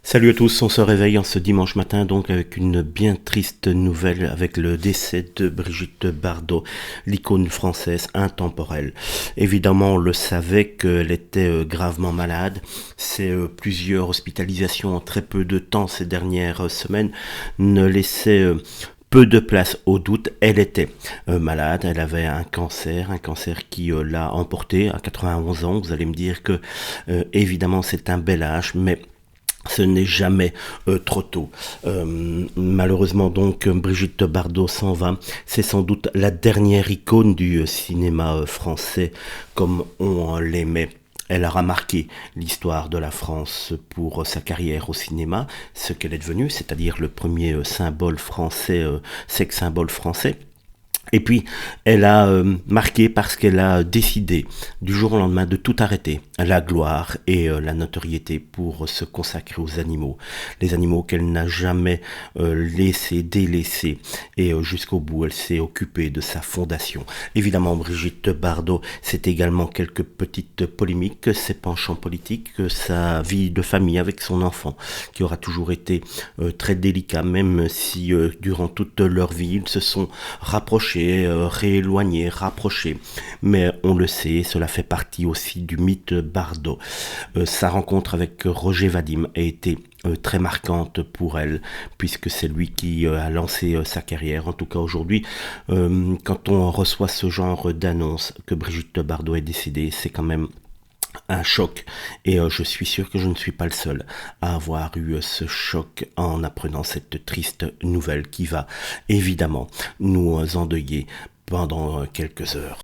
Salut à tous, on se réveille en ce dimanche matin donc avec une bien triste nouvelle avec le décès de Brigitte Bardot, l'icône française intemporelle. Évidemment, on le savait qu'elle était gravement malade. C'est plusieurs hospitalisations en très peu de temps ces dernières semaines ne laissaient peu de place au doute. Elle était malade, elle avait un cancer qui l'a emporté à 91 ans. Vous allez me dire que évidemment c'est un bel âge, mais ce n'est jamais trop tôt. Malheureusement donc, Brigitte Bardot s'en va. C'est sans doute la dernière icône du cinéma français comme on l'aimait. Elle a marqué l'histoire de la France pour sa carrière au cinéma, ce qu'elle est devenue, c'est-à-dire le premier symbole français, sex symbole français. Et puis, elle a marqué parce qu'elle a décidé du jour au lendemain de tout arrêter, la gloire et la notoriété pour se consacrer aux animaux. Les animaux qu'elle n'a jamais laissés, délaissés. Et jusqu'au bout, elle s'est occupée de sa fondation. Évidemment, Brigitte Bardot, c'est également quelques petites polémiques, ses penchants politiques, sa vie de famille avec son enfant, qui aura toujours été très délicat, même si durant toute leur vie, ils se sont rapprochés, rééloignés, rapprochés. Mais on le sait, cela fait partie aussi du mythe Bardot. Sa rencontre avec Roger Vadim a été très marquante pour elle, puisque c'est lui qui a lancé sa carrière. En tout cas aujourd'hui, quand on reçoit ce genre d'annonce que Brigitte Bardot est décédée, c'est quand même un choc, et je suis sûr que je ne suis pas le seul à avoir eu ce choc en apprenant cette triste nouvelle qui va évidemment nous endeuiller pendant quelques heures.